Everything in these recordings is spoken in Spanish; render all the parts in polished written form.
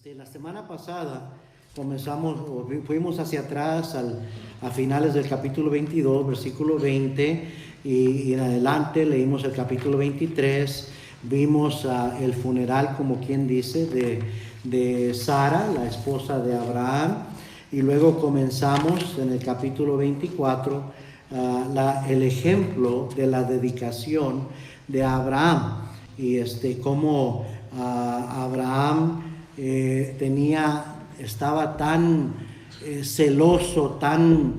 La semana pasada fuimos hacia atrás a finales del capítulo 22, versículo 20, y en adelante leímos el capítulo 23, vimos el funeral, como quien dice, de Sara, la esposa de Abraham, y luego comenzamos en el capítulo 24 el ejemplo de la dedicación de Abraham, y cómo Abraham estaba tan celoso, tan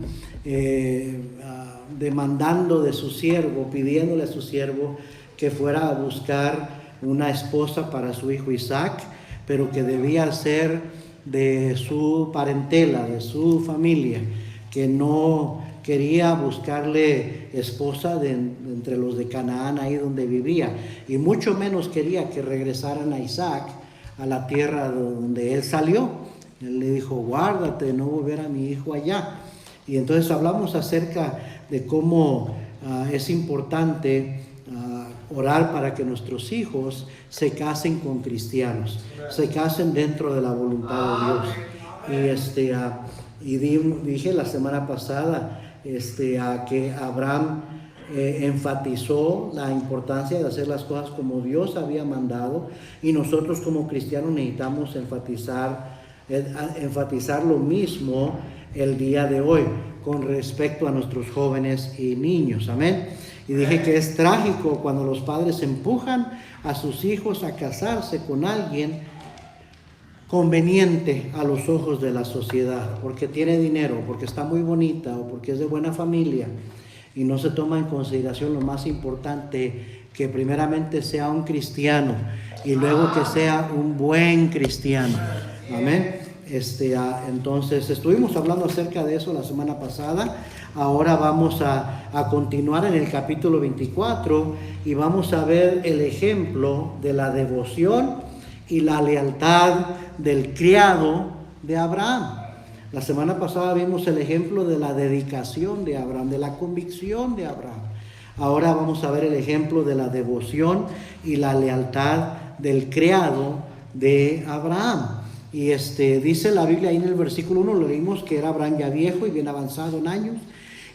demandando de su siervo, pidiéndole a su siervo que fuera a buscar una esposa para su hijo Isaac, pero que debía ser de su parentela, de su familia, que no quería buscarle esposa entre los de Canaán, ahí donde vivía, y mucho menos quería que regresaran a Isaac a la tierra donde él salió. Él le dijo: guárdate de no volver a mi hijo allá. Y entonces hablamos acerca de cómo es importante orar para que nuestros hijos se casen con cristianos, se casen dentro de la voluntad de Dios. Y dije la semana pasada que Abraham enfatizó la importancia de hacer las cosas como Dios había mandado, y nosotros como cristianos necesitamos enfatizar lo mismo el día de hoy con respecto a nuestros jóvenes y niños. Amén. Y dije que es trágico cuando los padres empujan a sus hijos a casarse con alguien conveniente a los ojos de la sociedad, porque tiene dinero, porque está muy bonita o porque es de buena familia, y no se toma en consideración lo más importante, que primeramente sea un cristiano y luego que sea un buen cristiano. Amén. Entonces estuvimos hablando acerca de eso la semana pasada. Ahora vamos a continuar en el capítulo 24 y vamos a ver el ejemplo de la devoción y la lealtad del criado de Abraham. La semana pasada vimos el ejemplo de la dedicación de Abraham, de la convicción de Abraham. Ahora vamos a ver el ejemplo de la devoción y la lealtad del criado de Abraham. Y dice la Biblia ahí en el versículo 1, lo leímos, que era Abraham ya viejo y bien avanzado en años,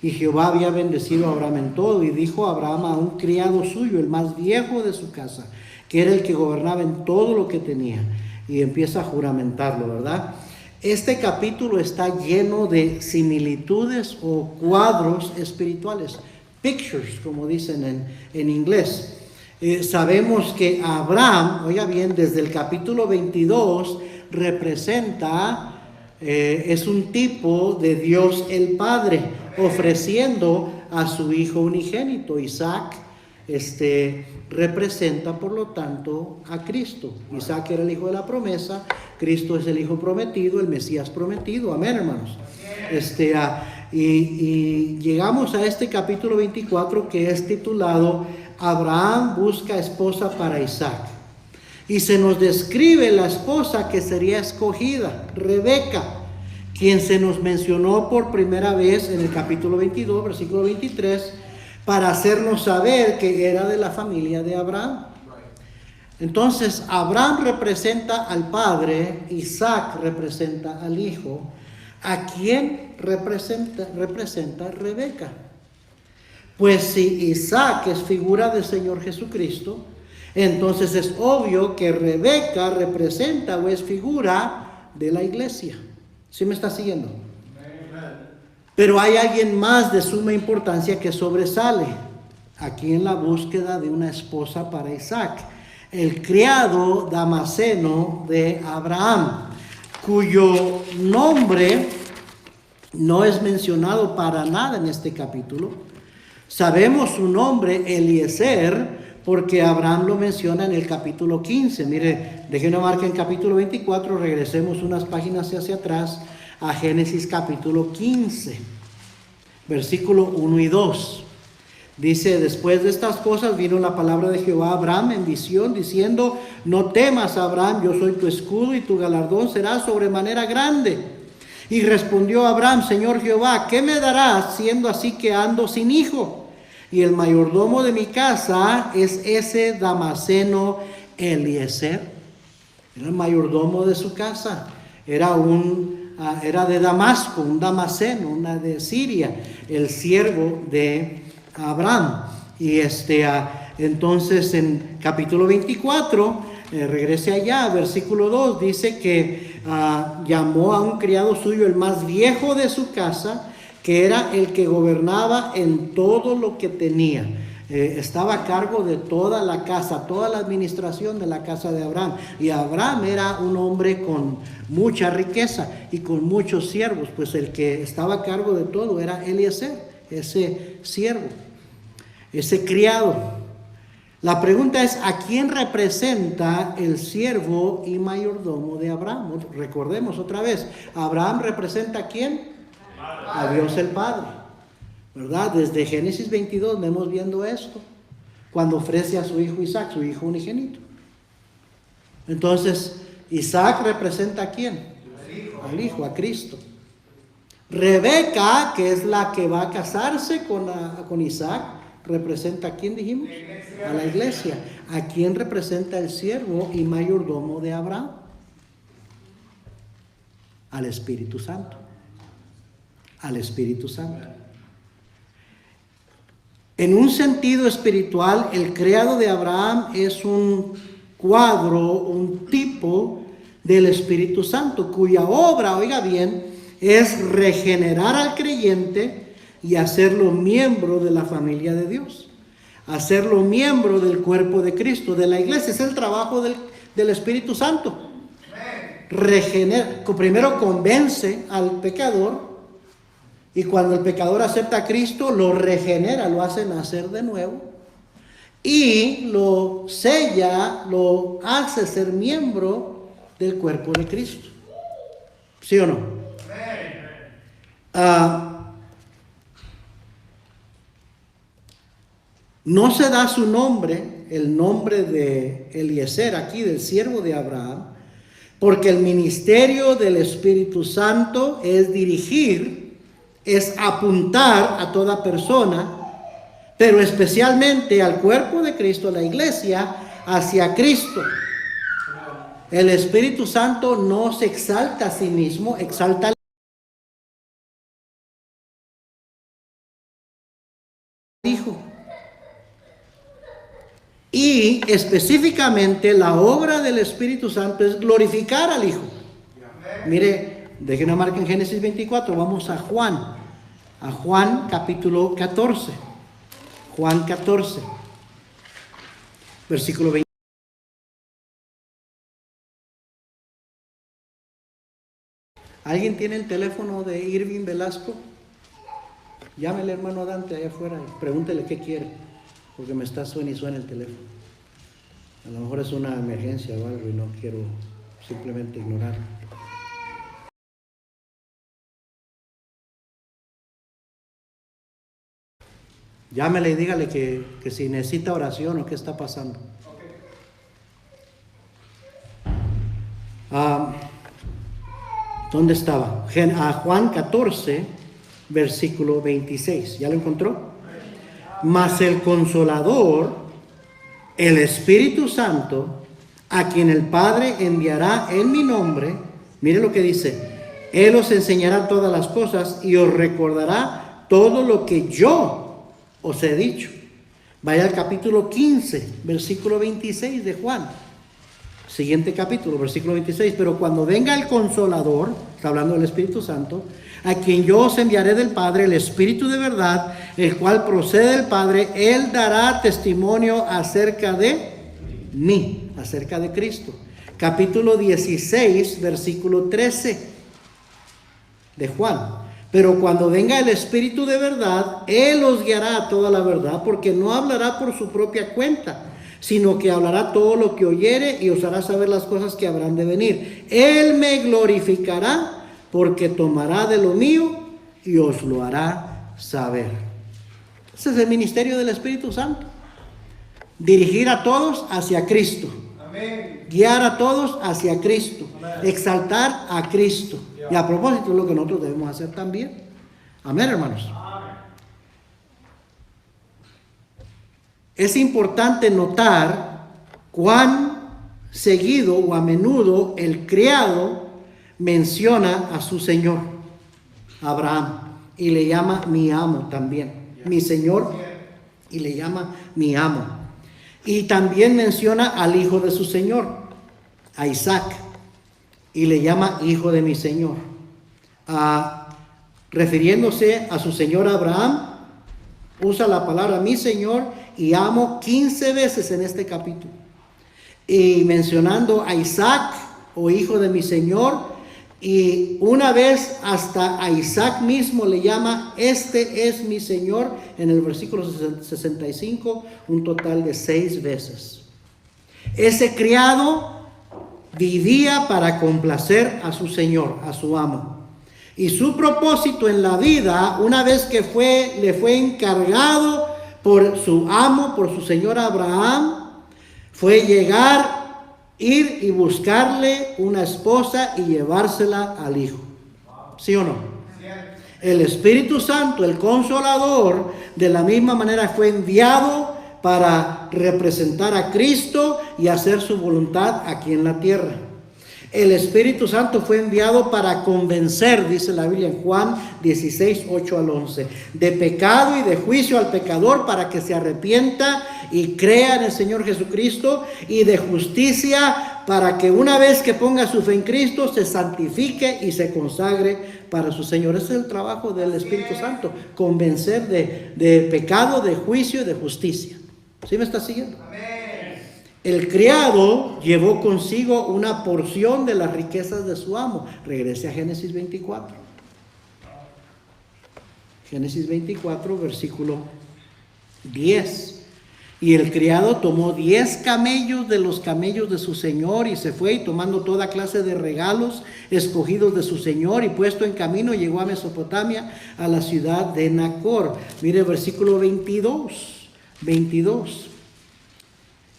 y Jehová había bendecido a Abraham en todo, y dijo a Abraham a un criado suyo, el más viejo de su casa, que era el que gobernaba en todo lo que tenía, y empieza a juramentarlo, ¿verdad? Este capítulo está lleno de similitudes o cuadros espirituales, pictures, como dicen en inglés. Sabemos que Abraham, oiga bien, desde el capítulo 22 representa, es un tipo de Dios el Padre, ofreciendo a su hijo unigénito. Isaac representa, por lo tanto, a Cristo. Isaac era el hijo de la promesa, Cristo es el hijo prometido, el Mesías prometido. Amén, hermanos. Y llegamos a este capítulo 24, que es titulado Abraham busca esposa para Isaac. Y se nos describe la esposa que sería escogida, Rebeca, quien se nos mencionó por primera vez en el capítulo 22, versículo 23, para hacernos saber que era de la familia de Abraham. Entonces, Abraham representa al padre, Isaac representa al hijo. ¿A quién representa Rebeca? Pues si Isaac es figura del Señor Jesucristo, entonces es obvio que Rebeca representa o es figura de la iglesia. ¿Sí me está siguiendo? Pero hay alguien más de suma importancia que sobresale aquí en la búsqueda de una esposa para Isaac: el criado damaseno de Abraham, cuyo nombre no es mencionado para nada en este capítulo. Sabemos su nombre, Eliezer, porque Abraham lo menciona en el capítulo 15. Mire, déjenme marcar en capítulo 24, regresemos unas páginas hacia atrás a Génesis capítulo 15, versículo 1 y 2. Dice: después de estas cosas vino la palabra de Jehová a Abraham en visión, diciendo: no temas, Abraham, yo soy tu escudo y tu galardón será sobremanera grande. Y respondió Abraham: Señor Jehová, ¿qué me darás siendo así que ando sin hijo? Y el mayordomo de mi casa es ese damaseno Eliezer. Era el mayordomo de su casa. Era de Damasco, un damaseno, una de Siria, el siervo de Abraham. Y entonces en capítulo 24, regrese allá, versículo 2, dice que llamó a un criado suyo, el más viejo de su casa, que era el que gobernaba en todo lo que tenía. Estaba a cargo de toda la casa, toda la administración de la casa de Abraham. Y Abraham era un hombre con mucha riqueza y con muchos siervos, pues el que estaba a cargo de todo era Eliezer, ese siervo, ese criado. La pregunta es, ¿a quién representa el siervo y mayordomo de Abraham? Recordemos otra vez, Abraham representa ¿a quién? A Dios el Padre. ¿Verdad? Desde Génesis 22 vemos viendo esto, cuando ofrece a su hijo Isaac, su hijo unigénito. Entonces, Isaac representa ¿a quién? Al hijo, a Cristo. Rebeca, que es la que va a casarse con Isaac, representa ¿a quién dijimos? A la iglesia. ¿A quién representa el siervo y mayordomo de Abraham? Al Espíritu Santo. Al Espíritu Santo. En un sentido espiritual, el criado de Abraham es un cuadro, un tipo del Espíritu Santo, cuya obra, oiga bien, es regenerar al creyente y hacerlo miembro de la familia de Dios, hacerlo miembro del cuerpo de Cristo, de la iglesia. Es el trabajo del Espíritu Santo. Primero convence al pecador, y cuando el pecador acepta a Cristo, lo regenera, lo hace nacer de nuevo y lo sella, lo hace ser miembro del cuerpo de Cristo. ¿Sí o no? No se da su nombre, el nombre de Eliezer aquí, del siervo de Abraham, porque el ministerio del Espíritu Santo es dirigir, es apuntar a toda persona, pero especialmente al cuerpo de Cristo, la iglesia, hacia Cristo. El Espíritu Santo no se exalta a sí mismo, exalta al Hijo. Y específicamente la obra del Espíritu Santo es glorificar al Hijo. Mire, deje una marca en Génesis 24, vamos a Juan capítulo 14. Juan 14, versículo 20. ¿Alguien tiene el teléfono de Irving Velasco? Llámele, hermano Dante, allá afuera y pregúntele qué quiere, porque me está suena y suena el teléfono. A lo mejor es una emergencia o algo y no quiero simplemente ignorarlo. Llámele y dígale que si necesita oración o qué está pasando. ¿Dónde estaba? Juan 14, versículo 26. ¿Ya lo encontró? Mas el Consolador, el Espíritu Santo, a quien el Padre enviará en mi nombre, mire lo que dice: Él os enseñará todas las cosas y os recordará todo lo que yo os he dicho. Vaya al capítulo 15, versículo 26 de Juan. Siguiente capítulo, versículo 26. Pero cuando venga el Consolador, está hablando del Espíritu Santo, a quien yo os enviaré del Padre, el Espíritu de verdad, el cual procede del Padre, Él dará testimonio acerca de mí, acerca de Cristo. Capítulo 16, versículo 13 de Juan. Pero cuando venga el Espíritu de verdad, Él os guiará a toda la verdad, porque no hablará por su propia cuenta, sino que hablará todo lo que oyere y os hará saber las cosas que habrán de venir. Él me glorificará, porque tomará de lo mío y os lo hará saber. Ese es el ministerio del Espíritu Santo. Dirigir a todos hacia Cristo. Amén. Guiar a todos hacia Cristo. Amén. Exaltar a Cristo. Y a propósito es lo que nosotros debemos hacer también. Amén, hermanos. Amén. Es importante notar cuán seguido o a menudo el criado menciona a su señor, Abraham, y le llama mi amo también, mi señor, y le llama mi amo. Y también menciona al hijo de su señor, a Isaac, y le llama hijo de mi señor. Refiriéndose a su señor Abraham, usa la palabra mi señor y amo 15 veces en este capítulo. Y mencionando a Isaac o hijo de mi señor, y una vez hasta a Isaac mismo le llama este es mi señor en el versículo 65, un total de 6 veces. Ese criado vivía para complacer a su señor, a su amo. Y su propósito en la vida, una vez que le fue encargado por su amo, por su señor Abraham, fue ir y buscarle una esposa y llevársela al hijo. ¿Sí o no? El Espíritu Santo, el Consolador, de la misma manera fue enviado para representar a Cristo y hacer su voluntad aquí en la tierra. El Espíritu Santo fue enviado para convencer, dice la Biblia en Juan 16, 8 al 11, de pecado y de juicio al pecador para que se arrepienta y crea en el Señor Jesucristo, y de justicia para que una vez que ponga su fe en Cristo se santifique y se consagre para su Señor. Ese es el trabajo del Espíritu Santo, convencer de pecado, de juicio y de justicia. ¿Sí me está siguiendo? Amén. El criado llevó consigo una porción de las riquezas de su amo. Regrese a Génesis 24. Génesis 24, versículo 10. Y el criado tomó 10 camellos de los camellos de su señor y se fue, y tomando toda clase de regalos escogidos de su señor y puesto en camino, llegó a Mesopotamia, a la ciudad de Nacor. Mire el versículo 22.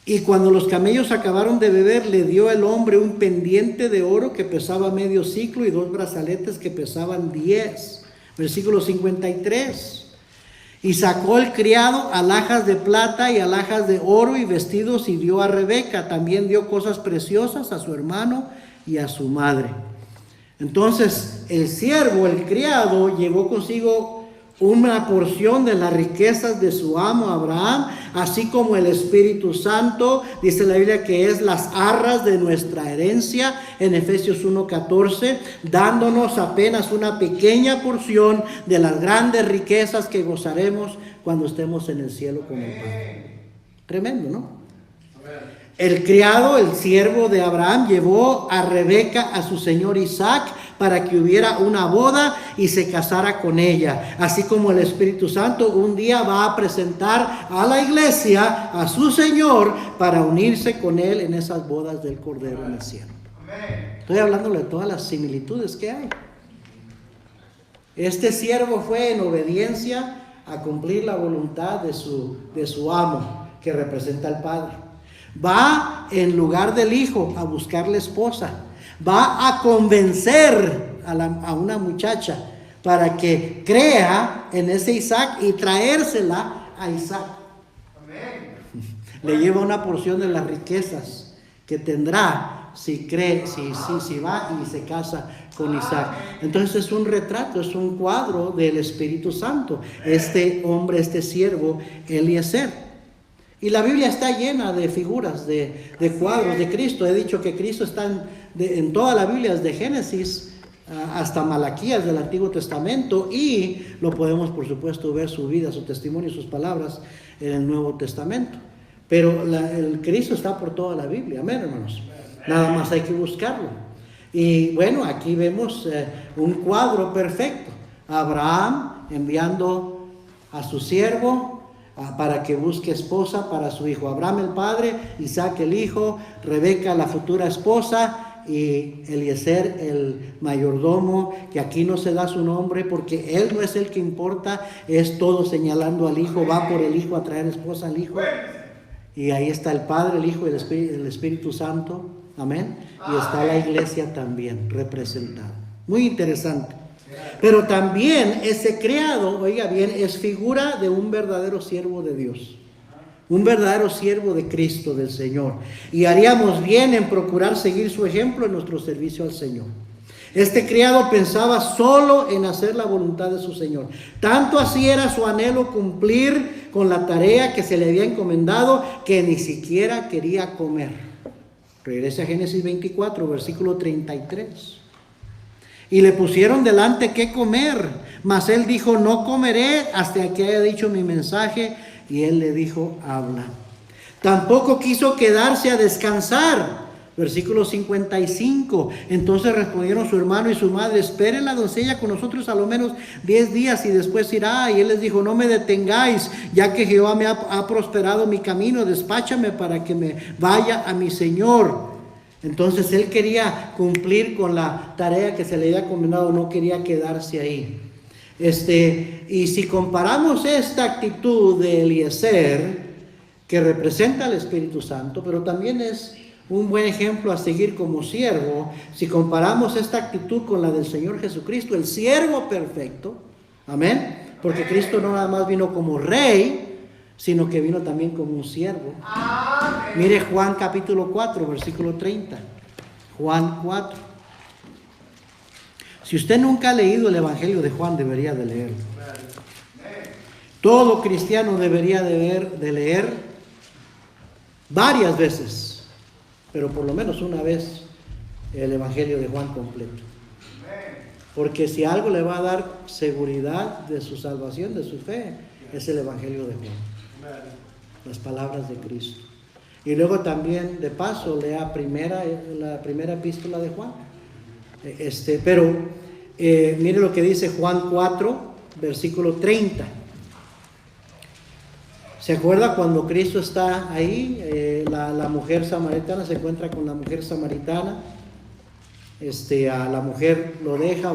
Y cuando los camellos acabaron de beber, le dio el hombre un pendiente de oro que pesaba medio siclo y 2 brazaletes que pesaban 10. Versículo 53. Y sacó el criado alhajas de plata y alhajas de oro y vestidos y dio a Rebeca. También dio cosas preciosas a su hermano y a su madre. Entonces el siervo, el criado, llevó consigo una porción de las riquezas de su amo Abraham, así como el Espíritu Santo, dice la Biblia que es las arras de nuestra herencia en Efesios 1:14, dándonos apenas una pequeña porción de las grandes riquezas que gozaremos cuando estemos en el cielo con el Padre. Tremendo, ¿no? El criado, el siervo de Abraham, llevó a Rebeca a su señor Isaac para que hubiera una boda y se casara con ella. Así como el Espíritu Santo un día va a presentar a la iglesia, a su Señor, para unirse con él en esas bodas del Cordero en el cielo. Estoy hablando de todas las similitudes que hay. Este siervo fue en obediencia a cumplir la voluntad de su amo, que representa al Padre. Va en lugar del hijo a buscarle esposa. Va a convencer a una muchacha para que crea en ese Isaac y traérsela a Isaac. Amén. Le lleva una porción de las riquezas que tendrá si cree, si va y se casa con Isaac. Entonces es un retrato, es un cuadro del Espíritu Santo. Este hombre, este siervo, Eliezer. Y la Biblia está llena de figuras, de cuadros de Cristo. He dicho que Cristo está en toda la Biblia, desde Génesis hasta Malaquías del Antiguo Testamento. Y lo podemos, por supuesto, ver su vida, su testimonio y sus palabras en el Nuevo Testamento. Pero el Cristo está por toda la Biblia, amén, hermanos. Nada más hay que buscarlo. Y bueno, aquí vemos un cuadro perfecto. Abraham enviando a su siervo para que busque esposa para su hijo. Abraham el padre, Isaac el hijo, Rebeca la futura esposa y Eliezer el mayordomo, que aquí no se da su nombre porque él no es el que importa, es todo señalando al hijo, va por el hijo a traer esposa al hijo. Y ahí está el Padre, el Hijo y el Espíritu Santo, amén. Y está la iglesia también representada. Muy interesante. Pero también ese criado, oiga bien, es figura de un verdadero siervo de Dios. un verdadero siervo de Cristo, del Señor. Y haríamos bien en procurar seguir su ejemplo en nuestro servicio al Señor. Este criado pensaba solo en hacer la voluntad de su Señor. Tanto así era su anhelo cumplir con la tarea que se le había encomendado, que ni siquiera quería comer. Regrese a Génesis 24, versículo 33. Y le pusieron delante qué comer, mas él dijo: no comeré hasta que haya dicho mi mensaje. Y él le dijo: habla. Tampoco quiso quedarse a descansar. Versículo 55. Entonces respondieron su hermano y su madre: espere la doncella con nosotros a lo menos 10 días y después irá. Y él les dijo: no me detengáis, ya que Jehová me ha prosperado mi camino. Despáchame para que me vaya a mi señor. Entonces él quería cumplir con la tarea que se le había encomendado, no quería quedarse ahí. Y si comparamos esta actitud de Eliezer, que representa al Espíritu Santo, pero también es un buen ejemplo a seguir como siervo, si comparamos esta actitud con la del Señor Jesucristo, el siervo perfecto, amén, porque Cristo no nada más vino como rey, sino que vino también como un siervo. Amén. Mire Juan capítulo 4, versículo 30. Juan 4. Si usted nunca ha leído el Evangelio de Juan, debería de leerlo. Todo cristiano debería de leer varias veces, pero por lo menos una vez, el Evangelio de Juan completo. Porque si algo le va a dar seguridad de su salvación, de su fe, es el Evangelio de Juan. Las palabras de Cristo. Y luego también, de paso, lea la primera epístola de Juan. Mire lo que dice Juan 4, versículo 30. ¿Se acuerda cuando Cristo está ahí? La mujer samaritana se encuentra con la mujer samaritana. A la mujer lo deja,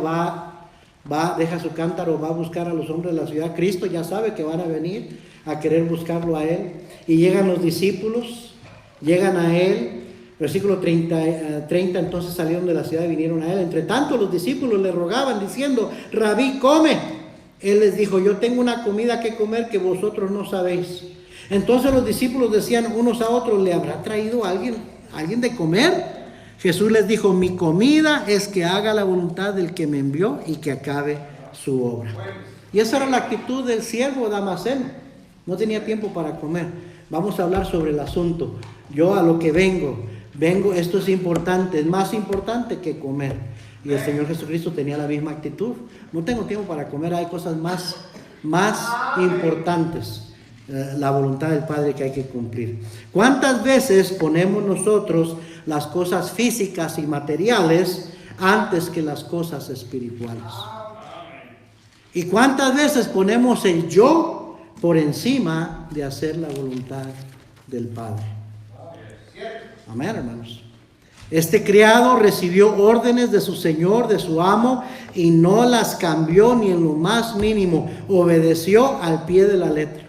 deja su cántaro, va a buscar a los hombres de la ciudad. Cristo ya sabe que van a venir a querer buscarlo a él. Y llegan los discípulos, llegan a él. Versículo 30, entonces salieron de la ciudad y vinieron a él. Entre tanto los discípulos le rogaban diciendo: Rabí, come. Él les dijo: yo tengo una comida que comer que vosotros no sabéis. Entonces los discípulos decían unos a otros: ¿le habrá traído alguien de comer? Jesús les dijo: mi comida es que haga la voluntad del que me envió y que acabe su obra. Y esa era la actitud del siervo Damaseno. No tenía tiempo para comer. Vamos a hablar sobre el asunto. Yo a lo que vengo, esto es importante, es más importante que comer. Y el Señor Jesucristo tenía la misma actitud. No tengo tiempo para comer, hay cosas más importantes. La voluntad del Padre que hay que cumplir. ¿Cuántas veces ponemos nosotros las cosas físicas y materiales antes que las cosas espirituales? ¿Y cuántas veces ponemos el yo por encima de hacer la voluntad del Padre? Amén, hermanos. Este criado recibió órdenes de su señor, de su amo, y no las cambió ni en lo más mínimo. Obedeció al pie de la letra.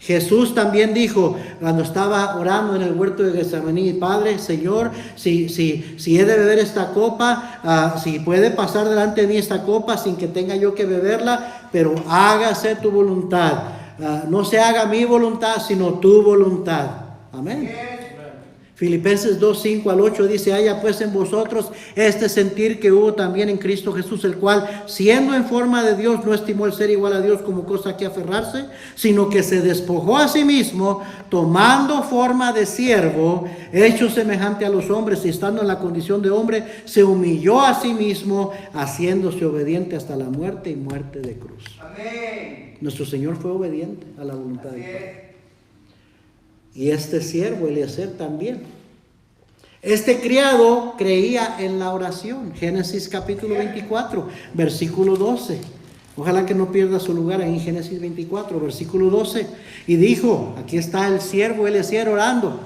Jesús también dijo, cuando estaba orando en el huerto de Getsemaní: Padre, Señor, si he de beber esta copa, si puede pasar delante de mí esta copa sin que tenga yo que beberla, pero hágase tu voluntad. No se haga mi voluntad, sino tu voluntad. Amén. Filipenses 2, 5 al 8 dice: haya pues en vosotros este sentir que hubo también en Cristo Jesús, el cual, siendo en forma de Dios, no estimó el ser igual a Dios como cosa que aferrarse, sino que se despojó a sí mismo, tomando forma de siervo, hecho semejante a los hombres, y estando en la condición de hombre, se humilló a sí mismo, haciéndose obediente hasta la muerte y muerte de cruz. Amén. Nuestro Señor fue obediente a la voluntad de Dios. Y este siervo Eliezer también. Este criado creía en la oración. Génesis capítulo 24, versículo 12. Ojalá que no pierda su lugar ahí en Génesis 24, versículo 12. Y dijo, aquí está el siervo Eliezer orando: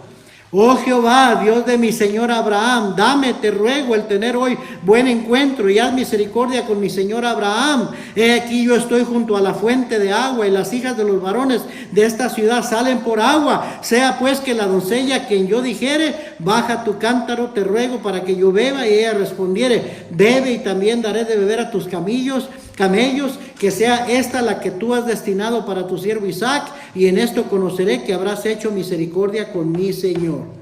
oh Jehová, Dios de mi señor Abraham, dame, te ruego, el tener hoy buen encuentro, y haz misericordia con mi señor Abraham. He aquí yo estoy junto a la fuente de agua, y las hijas de los varones de esta ciudad salen por agua. Sea pues que la doncella a quien yo dijere: baja tu cántaro, te ruego, para que yo beba, y ella respondiere: bebe, y también daré de beber a tus camellos camellos, que sea esta la que tú has destinado para tu siervo Isaac, y en esto conoceré que habrás hecho misericordia con mi señor.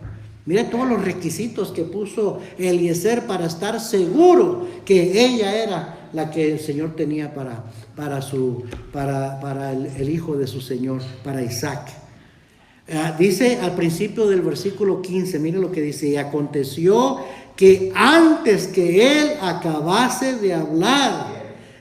Mire todos los requisitos que puso Eliezer para estar seguro que ella era la que el Señor tenía para el hijo de su Señor, para Isaac. Dice al principio del versículo 15, mire lo que dice: y aconteció que antes que él acabase de hablar,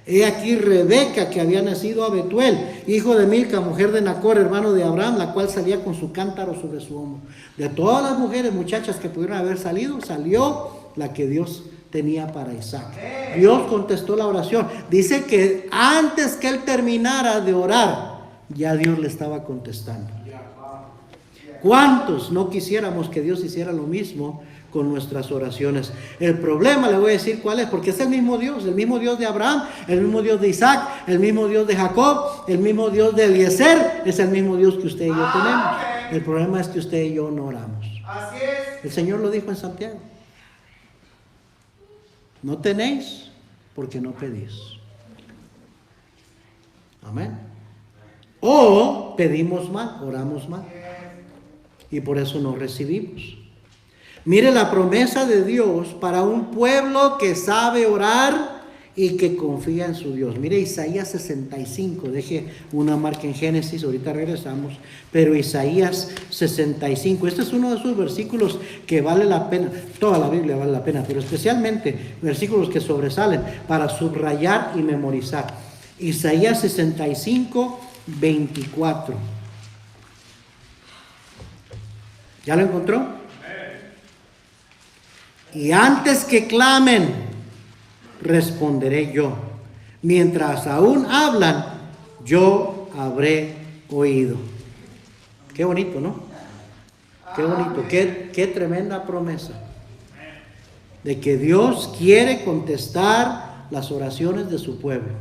he aquí Rebeca, que había nacido a Betuel, hijo de Milca, mujer de Nacor, hermano de Abraham, la cual salía con su cántaro sobre su hombro. De todas las mujeres, muchachas que pudieron haber salido, salió la que Dios tenía para Isaac. Dios contestó la oración. Dice que antes que él terminara de orar, ya Dios le estaba contestando. ¿Cuántos no quisiéramos que Dios hiciera lo mismo con nuestras oraciones? El problema, le voy a decir cuál es, porque es el mismo Dios de Abraham, el mismo Dios de Isaac, el mismo Dios de Jacob, el mismo Dios de Eliezer, es el mismo Dios que usted y yo tenemos. El problema es que usted y yo no oramos. Así es. El Señor lo dijo en Santiago: no tenéis porque no pedís. Amén. O pedimos mal, oramos mal, y por eso no recibimos. Mire la promesa de Dios para un pueblo que sabe orar y que confía en su Dios. Mire Isaías 65, deje una marca en Génesis, ahorita regresamos, pero Isaías 65, este es uno de esos versículos que vale la pena, toda la Biblia vale la pena, pero especialmente versículos que sobresalen para subrayar y memorizar. Isaías 65, 24. ¿Ya lo encontró? Y antes que clamen, responderé yo. Mientras aún hablan, yo habré oído. Qué bonito, ¿no? Qué bonito, qué tremenda promesa. De que Dios quiere contestar las oraciones de su pueblo.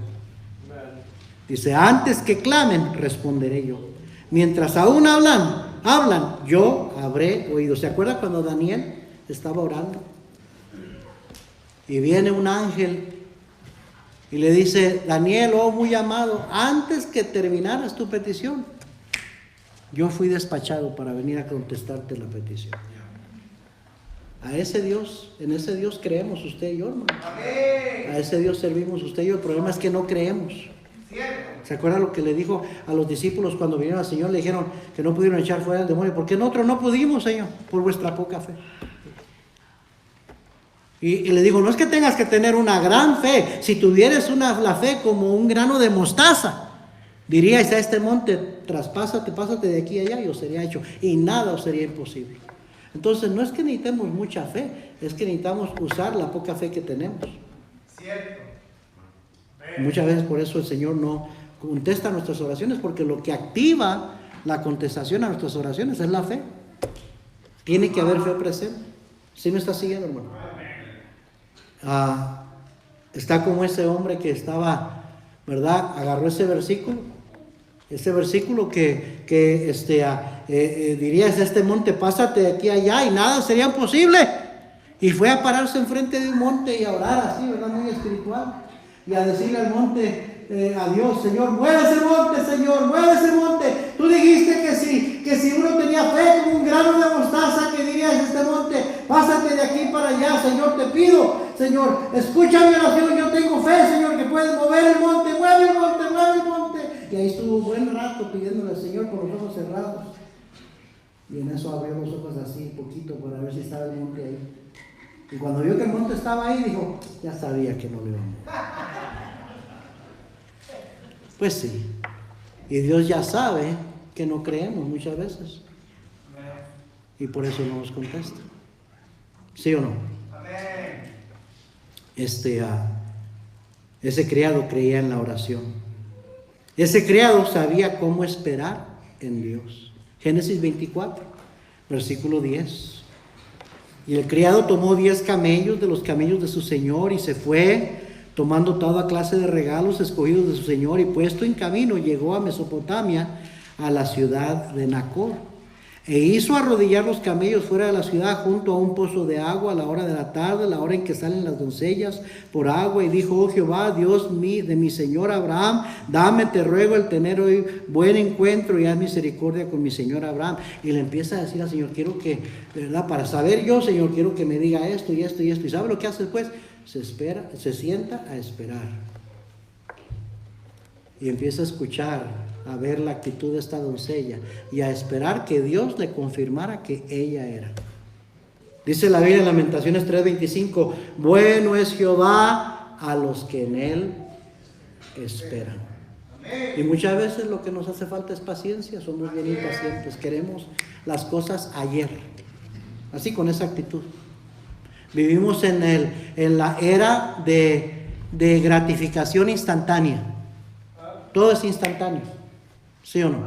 Dice: antes que clamen, responderé yo. Mientras aún hablan, yo habré oído. ¿Se acuerda cuando Daniel estaba orando? Y viene un ángel y le dice: Daniel, oh muy amado, antes que terminaras tu petición, yo fui despachado para venir a contestarte la petición. A ese Dios, en ese Dios creemos usted y yo, hermano. A ese Dios servimos usted y yo. El problema es que no creemos. ¿Se acuerda lo que le dijo a los discípulos cuando vinieron al Señor? Le dijeron que no pudieron echar fuera el demonio. ¿Por qué nosotros no pudimos, Señor? Por vuestra poca fe. Y le digo: no es que tengas que tener una gran fe. Si tuvieras la fe como un grano de mostaza, diríais a este monte: traspásate, pásate de aquí a allá, y os sería hecho. Y nada os sería imposible. Entonces no es que necesitemos mucha fe, es que necesitamos usar la poca fe que tenemos. Cierto. Muchas veces por eso el Señor no contesta nuestras oraciones, porque lo que activa la contestación a nuestras oraciones es la fe. Tiene que haber fe presente. ¿Sí me está siguiendo, hermano? Está como ese hombre que estaba, ¿verdad? Agarró ese versículo que dirías: este monte, pásate de aquí a allá, y nada sería imposible. Y fue a pararse enfrente de un monte y a orar así, ¿verdad? Muy espiritual. Y a decirle al monte, a Dios: Señor, mueve ese monte, Señor, mueve ese monte. Tú dijiste que si uno tenía fe como un grano de mostaza, que dirías: este monte, pásate de aquí para allá. Señor, te pido, Señor, escucha mi oración. Yo tengo fe, Señor, que puedes mover el monte. Mueve el monte, mueve el monte. Y ahí estuvo un buen rato pidiéndole al Señor con los ojos cerrados. Y en eso abrió los ojos así poquito para ver si estaba el monte ahí. Y cuando vio que el monte estaba ahí, dijo: ya sabía que no lo iba a mover. Pues sí. Y Dios ya sabe que no creemos muchas veces. Y por eso no nos contesta. ¿Sí o no? Ese criado creía en la oración. Ese criado sabía cómo esperar en Dios. Génesis 24, versículo 10. Y el criado tomó 10 camellos de los camellos de su señor y se fue, tomando toda clase de regalos escogidos de su señor, y puesto en camino llegó a Mesopotamia, a la ciudad de Nacor. E hizo arrodillar los camellos fuera de la ciudad junto a un pozo de agua a la hora de la tarde, la hora en que salen las doncellas por agua. Y dijo: oh Jehová, Dios de mi señor Abraham, dame, te ruego, el tener hoy buen encuentro y haz misericordia con mi señor Abraham. Y le empieza a decir al Señor: quiero que, de verdad, para saber yo, Señor, quiero que me diga esto y esto y esto. ¿Y sabe lo que hace después? Se sienta a esperar. Y empieza a escuchar, a ver la actitud de esta doncella y a esperar que Dios le confirmara que ella era. Dice la Biblia en Lamentaciones 3:25: bueno es Jehová a los que en él esperan. Y muchas veces lo que nos hace falta es paciencia. Somos bien impacientes, queremos las cosas ayer, así, con esa actitud. Vivimos en la era de gratificación instantánea. Todo es instantáneo, ¿sí o no?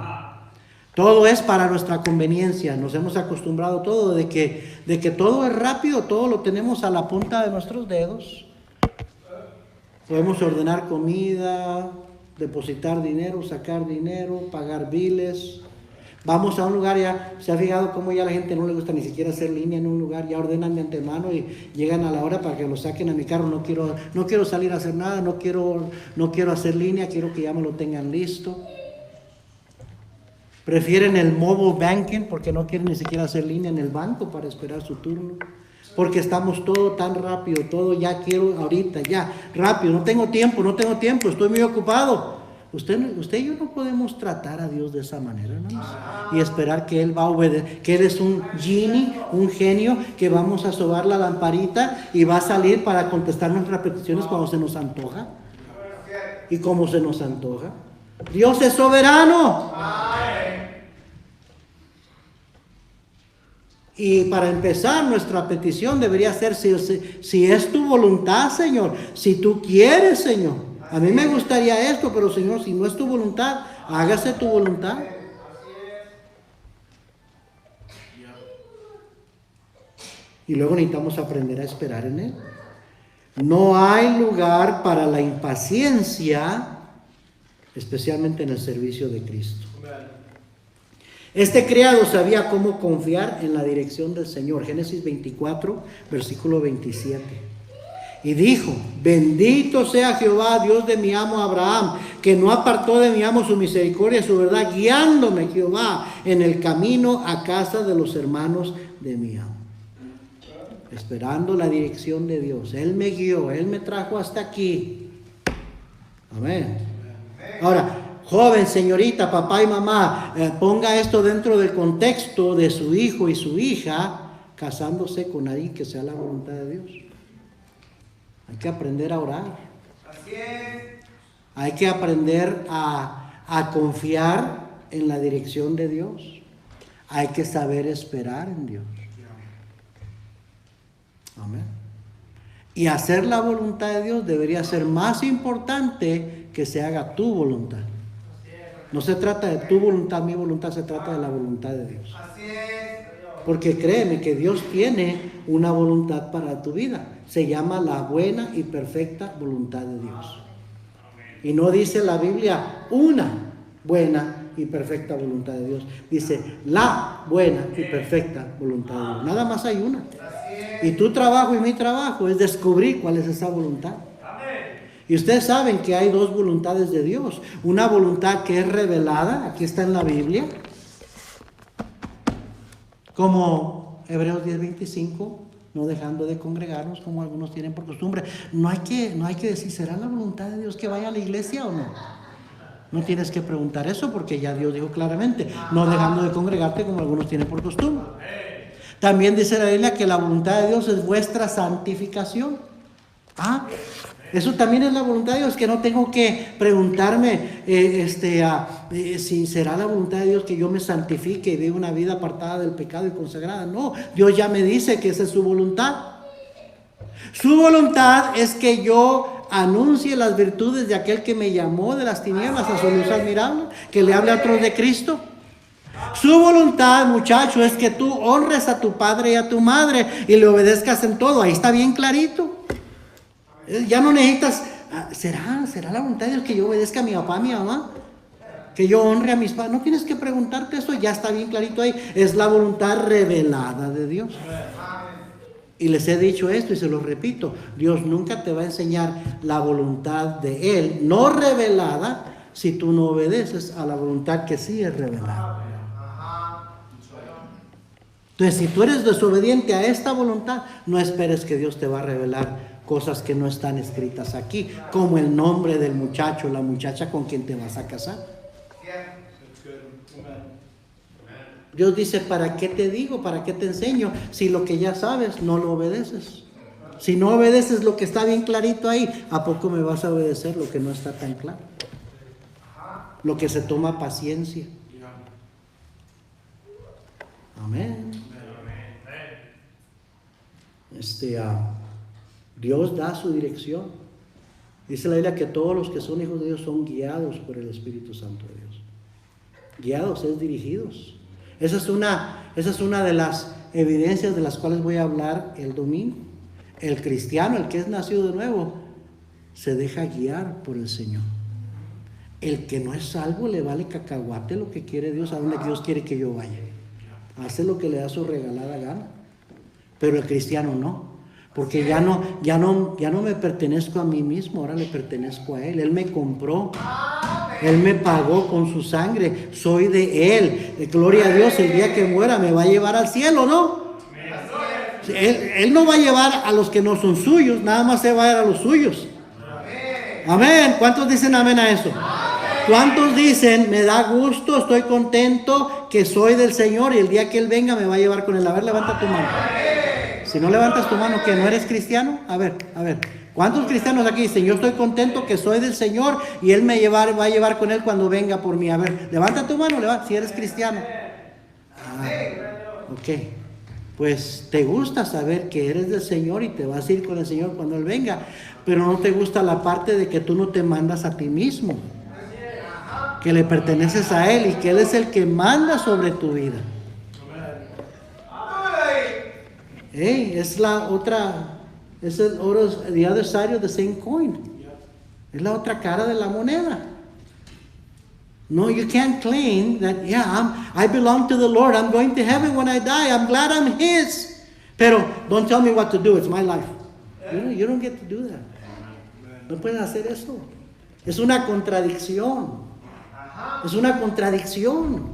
Todo es para nuestra conveniencia. Nos hemos acostumbrado todo de que todo es rápido, todo lo tenemos a la punta de nuestros dedos. Podemos ordenar comida, depositar dinero, sacar dinero, pagar biles. Vamos a un lugar, ya se ha fijado cómo ya a la gente no le gusta ni siquiera hacer línea en un lugar, ya ordenan de antemano y llegan a la hora para que lo saquen a mi carro. No quiero salir a hacer nada, no quiero hacer línea, quiero que ya me lo tengan listo. Prefieren el mobile banking porque no quieren ni siquiera hacer línea en el banco para esperar su turno. Porque estamos todo tan rápido, todo ya quiero ahorita, ya, rápido, no tengo tiempo, estoy muy ocupado. Usted y yo no podemos tratar a Dios de esa manera, hermanos, y esperar que Él va a obedecer, que Él es un genie, un genio, que vamos a sobar la lamparita y va a salir para contestar nuestras peticiones cuando se nos antoja y como se nos antoja. Dios es soberano. Y para empezar, nuestra petición debería ser: si es tu voluntad, Señor, si tú quieres, Señor. A mí me gustaría esto, pero Señor, si no es tu voluntad, hágase tu voluntad. Y luego necesitamos aprender a esperar en Él. No hay lugar para la impaciencia, especialmente en el servicio de Cristo. Este criado sabía cómo confiar en la dirección del Señor. Génesis 24, versículo 27. Y dijo: bendito sea Jehová, Dios de mi amo Abraham, que no apartó de mi amo su misericordia y su verdad, guiándome Jehová en el camino a casa de los hermanos de mi amo. Esperando la dirección de Dios. Él me guió, Él me trajo hasta aquí. Amén. Ahora, joven, señorita, papá y mamá, ponga esto dentro del contexto de su hijo y su hija casándose con alguien que sea la voluntad de Dios. Hay que aprender a orar. Así es. Hay que aprender a confiar en la dirección de Dios. Hay que saber esperar en Dios. Amén. Y hacer la voluntad de Dios debería ser más importante que se haga tu voluntad. No se trata de tu voluntad, mi voluntad, se trata de la voluntad de Dios. Así es. Porque créeme que Dios tiene una voluntad para tu vida. Se llama la buena y perfecta voluntad de Dios. Y no dice la Biblia una buena y perfecta voluntad de Dios. Dice la buena y perfecta voluntad de Dios. Nada más hay una. Y tu trabajo y mi trabajo es descubrir cuál es esa voluntad. Y ustedes saben que hay dos voluntades de Dios. Una voluntad que es revelada, aquí está en la Biblia, como Hebreos 10:25, no dejando de congregarnos como algunos tienen por costumbre. No hay que decir, ¿será la voluntad de Dios que vaya a la iglesia o no? No tienes que preguntar eso porque ya Dios dijo claramente, no dejando de congregarte como algunos tienen por costumbre. También dice la Biblia que la voluntad de Dios es vuestra santificación. Eso también es la voluntad de Dios, que no tengo que preguntarme si será la voluntad de Dios que yo me santifique y viva una vida apartada del pecado y consagrada. No, Dios ya me dice que esa es su voluntad. Su voluntad es que yo anuncie las virtudes de aquel que me llamó de las tinieblas a su luz admirable, que le hable a otros de Cristo. Su voluntad, muchacho, es que tú honres a tu padre y a tu madre y le obedezcas en todo. Ahí está bien clarito. Ya no necesitas, ¿será la voluntad de Dios que yo obedezca a mi papá, a mi mamá? Que yo honre a mis padres. No tienes que preguntarte eso, ya está bien clarito ahí. Es la voluntad revelada de Dios. Y les he dicho esto y se lo repito. Dios nunca te va a enseñar la voluntad de Él, no revelada, si tú no obedeces a la voluntad que sí es revelada. Entonces, si tú eres desobediente a esta voluntad, no esperes que Dios te va a revelar cosas que no están escritas aquí, como el nombre del muchacho, la muchacha con quien te vas a casar. Dios dice, ¿para qué te digo? ¿Para qué te enseño? Si lo que ya sabes no lo obedeces. Si no obedeces lo que está bien clarito ahí, ¿a poco me vas a obedecer lo que no está tan claro? Lo que se toma paciencia. Amén. Dios da su dirección. Dice la Biblia que todos los que son hijos de Dios son guiados por el Espíritu Santo de Dios. Guiados es dirigidos. Esa es una de las evidencias de las cuales voy a hablar el domingo. El cristiano, el que es nacido de nuevo, se deja guiar por el Señor. El que no es salvo le vale cacahuate lo que quiere Dios, a donde Dios quiere que yo vaya. Hace lo que le da su regalada gana. Pero el cristiano no. Porque ya no me pertenezco a mí mismo, ahora le pertenezco a Él. Él me compró. Él me pagó con su sangre. Soy de Él. Gloria a Dios, el día que muera me va a llevar al cielo, ¿no? Él no va a llevar a los que no son suyos, nada más se va a ir a los suyos. Amén. ¿Cuántos dicen amén a eso? ¿Cuántos dicen, me da gusto, estoy contento, que soy del Señor y el día que Él venga me va a llevar con Él? A ver, levanta tu mano. Si no levantas tu mano, ¿que no eres cristiano? A ver. ¿Cuántos cristianos aquí dicen, yo estoy contento que soy del Señor y Él va a llevar con Él cuando venga por mí? A ver, levanta tu mano, si eres cristiano. Ok. Pues te gusta saber que eres del Señor y te vas a ir con el Señor cuando Él venga, pero no te gusta la parte de que tú no te mandas a ti mismo, que le perteneces a Él y que Él es el que manda sobre tu vida. Es la otra, es the other side of the same coin. Es la otra cara de la moneda. No, you can't claim that, I belong to the Lord. I'm going to heaven when I die. I'm glad I'm His. Pero don't tell me what to do. It's my life. You don't get to do that. No puedes hacer eso. Es una contradicción. Es una contradicción.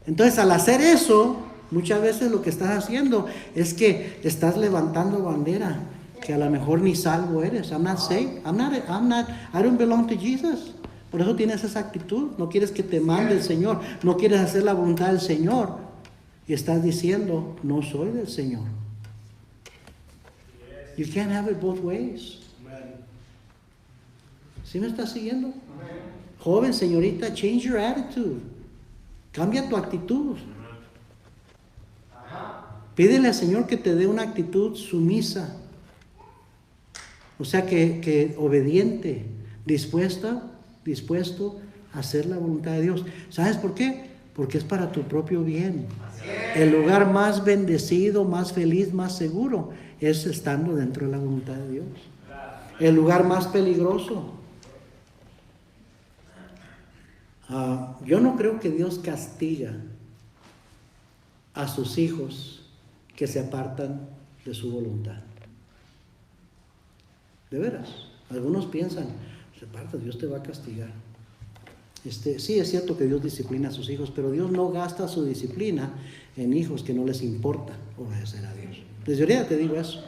Entonces, al hacer eso, muchas veces lo que estás haciendo es que estás levantando bandera que a lo mejor ni salvo eres. I'm not saved. I don't belong to Jesus. Por eso tienes esa actitud. No quieres que te mande el Señor. No quieres hacer la voluntad del Señor. Y estás diciendo, no soy del Señor. You can't have it both ways. ¿Sí me estás siguiendo? Joven, señorita, change your attitude. Cambia tu actitud. Pídele al Señor que te dé una actitud sumisa. O sea, que obediente, dispuesto a hacer la voluntad de Dios. ¿Sabes por qué? Porque es para tu propio bien. El lugar más bendecido, más feliz, más seguro es estando dentro de la voluntad de Dios. El lugar más peligroso. Yo no creo que Dios castiga a sus hijos que se apartan de su voluntad. De veras, algunos piensan, se aparta, Dios te va a castigar. Sí, es cierto que Dios disciplina a sus hijos, pero Dios no gasta su disciplina en hijos que no les importa obedecer a Dios. Desde ahorita te digo eso.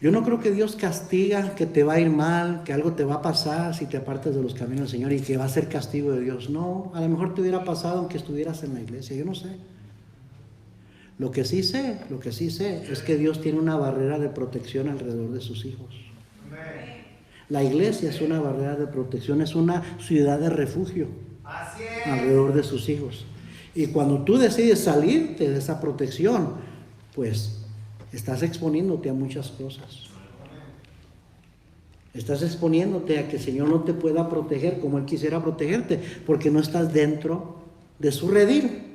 Yo no creo que Dios castiga, que te va a ir mal, que algo te va a pasar si te apartas de los caminos del Señor y que va a ser castigo de Dios. No, a lo mejor te hubiera pasado aunque estuvieras en la iglesia, yo no sé. Lo que sí sé es que Dios tiene una barrera de protección alrededor de sus hijos. La iglesia es una barrera de protección, es una ciudad de refugio alrededor de sus hijos. Y cuando tú decides salirte de esa protección, pues estás exponiéndote a muchas cosas. Estás exponiéndote a que el Señor no te pueda proteger como Él quisiera protegerte, porque no estás dentro de su redil.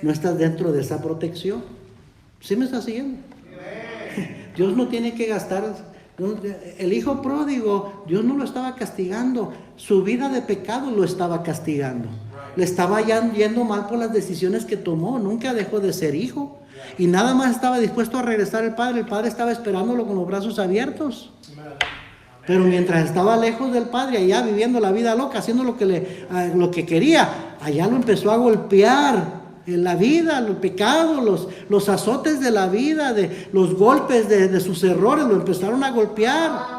No estás dentro de esa protección. ¿Sí me estás siguiendo? Dios no tiene que gastar El hijo pródigo, Dios no lo estaba castigando, su vida de pecado lo estaba castigando. Le estaba yendo mal por las decisiones que tomó, nunca dejó de ser hijo. Y nada más estaba dispuesto a regresar el padre estaba esperándolo con los brazos abiertos. Pero mientras estaba lejos del padre, allá viviendo la vida loca, haciendo lo que quería, allá lo empezó a golpear. En la vida, los pecados, los azotes de la vida, de los golpes de sus errores, lo empezaron a golpear.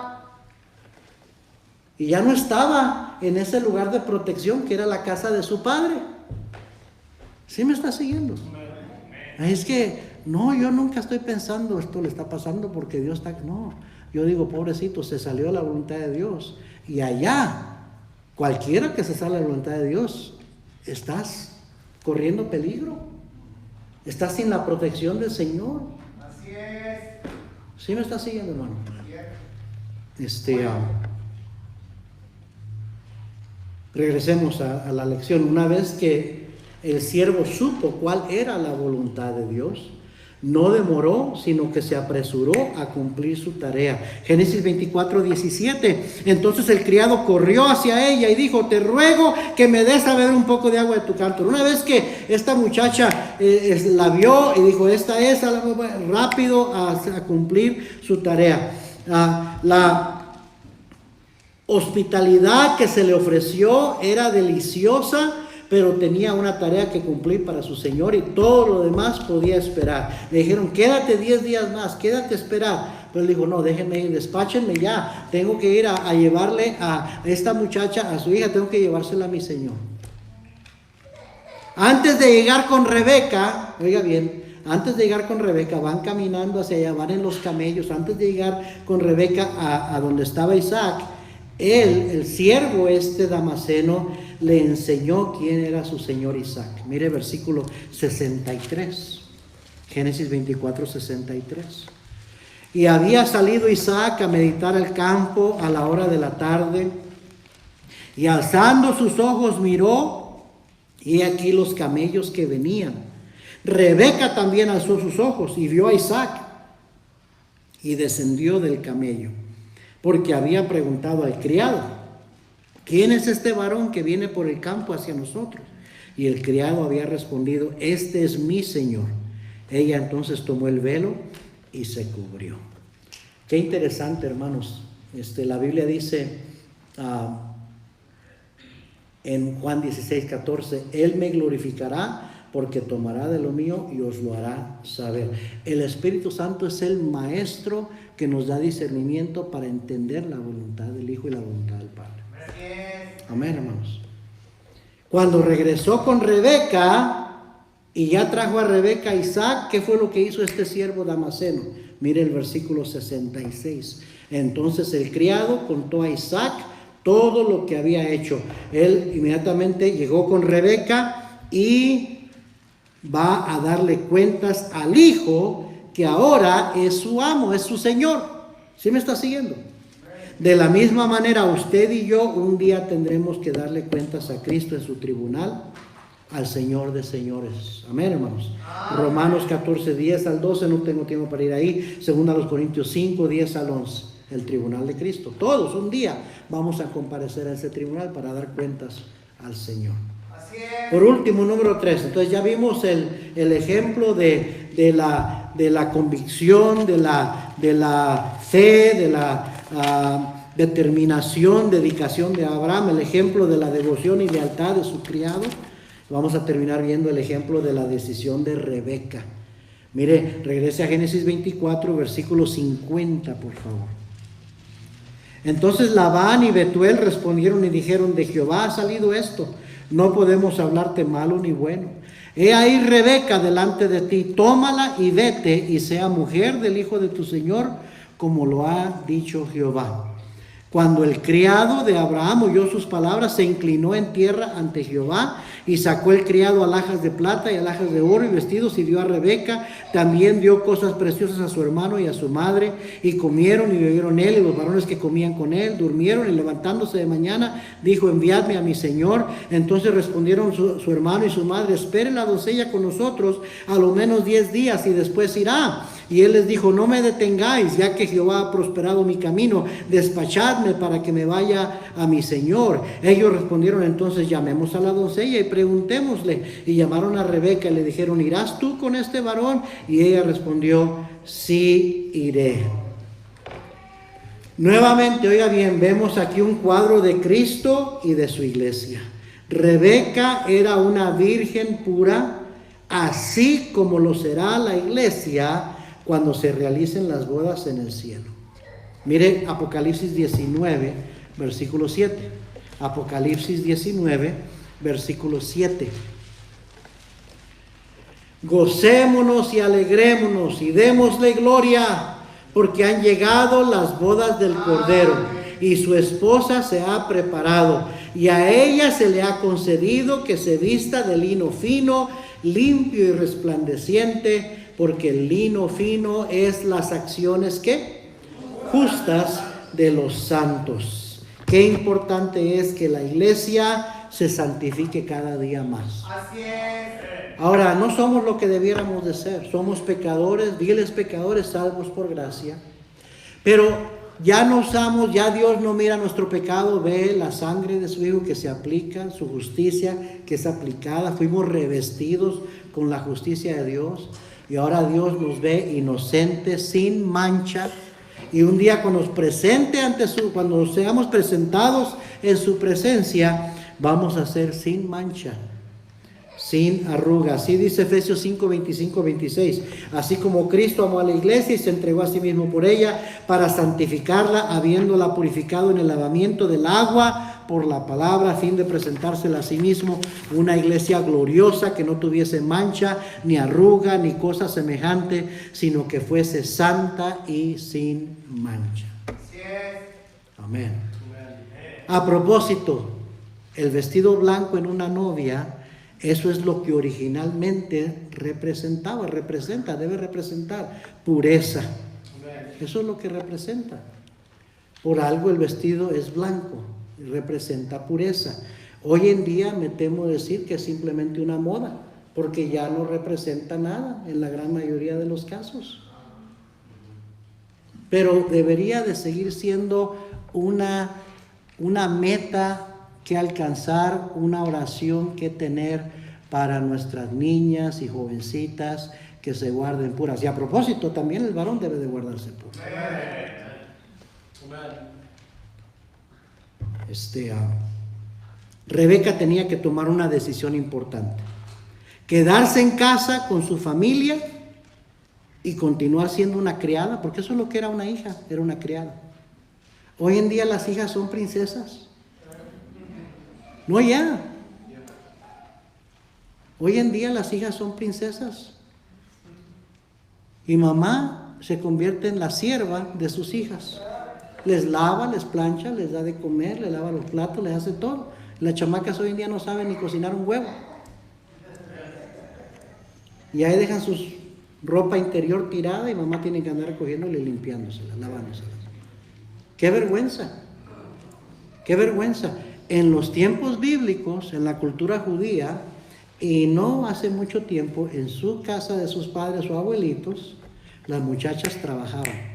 Y ya no estaba en ese lugar de protección que era la casa de su padre. ¿Sí me está siguiendo? Es que, no, yo nunca estoy pensando esto le está pasando porque Dios está... No, yo digo, pobrecito, se salió de la voluntad de Dios. Y allá, cualquiera que se sale de la voluntad de Dios, estás corriendo peligro. Estás sin la protección del Señor. Así es. ¿Sí me está siguiendo, hermano? Regresemos a la lección. Una vez que el siervo supo cuál era la voluntad de Dios, no demoró, sino que se apresuró a cumplir su tarea. Génesis 24:17. Entonces el criado corrió hacia ella y dijo: te ruego que me des a beber un poco de agua de tu cántaro. Una vez que esta muchacha la vio y dijo: esta es, rápido a cumplir su tarea. La hospitalidad que se le ofreció era deliciosa, pero tenía una tarea que cumplir para su Señor y todo lo demás podía esperar. Le dijeron: quédate 10 días más, quédate a esperar. Pero él dijo: no, déjenme ir, despáchenme ya. Tengo que ir a llevarle a esta muchacha, a su hija, tengo que llevársela a mi Señor. Antes de llegar con Rebeca, oiga bien, antes de llegar con Rebeca, van caminando hacia allá, van en los camellos. Antes de llegar con Rebeca a donde estaba Isaac, el siervo Damaseno, le enseñó quién era su señor Isaac. Mire versículo 63, Génesis 24:63. Y había salido Isaac a meditar al campo a la hora de la tarde, y alzando sus ojos miró, y aquí los camellos que venían. Rebeca también alzó sus ojos y vio a Isaac, y descendió del camello, porque había preguntado al criado: ¿quién es este varón que viene por el campo hacia nosotros? Y el criado había respondido: este es mi señor. Ella entonces tomó el velo y se cubrió. Qué interesante, hermanos. La Biblia dice en Juan 16:14: Él me glorificará porque tomará de lo mío y os lo hará saber. El Espíritu Santo es el maestro que nos da discernimiento para entender la voluntad del Hijo y la voluntad del Padre. Amén, hermanos. Cuando regresó con Rebeca y ya trajo a Rebeca a Isaac, ¿qué fue lo que hizo este siervo Damaseno? Mire el versículo 66. Entonces el criado contó a Isaac todo lo que había hecho. Él inmediatamente llegó con Rebeca y va a darle cuentas al hijo que ahora es su amo, es su señor. ¿Sí me está siguiendo? De la misma manera, usted y yo un día tendremos que darle cuentas a Cristo en su tribunal, al Señor de señores. Amén, hermanos. Romanos 14:10 al 12, no tengo tiempo para ir ahí. Segunda a los Corintios 5:10 al 11, el tribunal de Cristo. Todos un día vamos a comparecer a ese tribunal para dar cuentas al Señor. Por último, número 3. Entonces ya vimos el ejemplo de la convicción, de la fe, de la determinación, dedicación de Abraham, el ejemplo de la devoción y lealtad de su criado. Vamos a terminar viendo el ejemplo de la decisión de Rebeca. Mire, regrese a Génesis 24, versículo 50, por favor. Entonces Labán y Betuel respondieron y dijeron: de Jehová ha salido esto. No podemos hablarte malo ni bueno. He ahí Rebeca delante de ti, tómala y vete y sea mujer del hijo de tu señor, como lo ha dicho Jehová. Cuando el criado de Abraham oyó sus palabras, se inclinó en tierra ante Jehová, y sacó el criado alhajas de plata y alhajas de oro y vestidos, y dio a Rebeca. También dio cosas preciosas a su hermano y a su madre, y comieron y bebieron él y los varones que comían con él. Durmieron, y levantándose de mañana dijo: enviadme a mi señor. Entonces respondieron su hermano y su madre: espere la doncella con nosotros a lo menos 10 días y después irá. Y él les dijo: no me detengáis, ya que Jehová ha prosperado mi camino, despachadme para que me vaya a mi señor. Ellos respondieron entonces: llamemos a la doncella y preguntémosle. Y llamaron a Rebeca y le dijeron: ¿irás tú con este varón? Y ella respondió: sí, iré. Nuevamente, oiga bien, vemos aquí un cuadro de Cristo y de su iglesia. Rebeca era una virgen pura, así como lo será la iglesia cuando se realicen las bodas en el cielo. Mire Apocalipsis 19, versículo 7. Apocalipsis 19, versículo 7. Gocémonos y alegrémonos y démosle gloria, porque han llegado las bodas del Cordero, y su esposa se ha preparado, y a ella se le ha concedido que se vista de lino fino, limpio y resplandeciente, porque el lino fino es las acciones ¿qué? Justas de los santos. Qué importante es que la iglesia se santifique cada día más. Así es. Ahora, no somos lo que debiéramos de ser. Somos pecadores, viles pecadores, salvos por gracia. Pero ya no usamos, ya Dios no mira nuestro pecado, ve la sangre de su Hijo que se aplica, su justicia que es aplicada. Fuimos revestidos con la justicia de Dios. Y ahora Dios nos ve inocentes, sin mancha. Y un día cuando cuando seamos presentados en su presencia, vamos a ser sin mancha, sin arruga. Así dice Efesios 5, 25, 26. Así como Cristo amó a la iglesia y se entregó a sí mismo por ella para santificarla, habiéndola purificado en el lavamiento del agua por la palabra, a fin de presentársela a sí mismo una iglesia gloriosa, que no tuviese mancha, ni arruga, ni cosa semejante, sino que fuese santa y sin mancha. Así es. Amén. A propósito, el vestido blanco en una novia, eso es lo que originalmente representa, debe representar pureza. Eso es lo que representa. Por algo el vestido es blanco y representa pureza. Hoy en día me temo decir que es simplemente una moda, porque ya no representa nada en la gran mayoría de los casos. Pero debería de seguir siendo una meta que alcanzar, una oración que tener para nuestras niñas y jovencitas que se guarden puras. Y a propósito, también el varón debe de guardarse puro. Rebeca tenía que tomar una decisión importante: quedarse en casa con su familia y continuar siendo una criada, porque eso es lo que era una hija, era una criada. Hoy en día las hijas son princesas. No, ya. Hoy en día las hijas son princesas. Y mamá se convierte en la sierva de sus hijas. Les lava, les plancha, les da de comer, les lava los platos, les hace todo. Las chamacas hoy en día no saben ni cocinar un huevo. Y ahí dejan su ropa interior tirada y mamá tiene que andar recogiéndola y limpiándosela, lavándoselas. ¡Qué vergüenza! ¡Qué vergüenza! En los tiempos bíblicos, en la cultura judía, y no hace mucho tiempo, en su casa de sus padres o abuelitos, las muchachas trabajaban.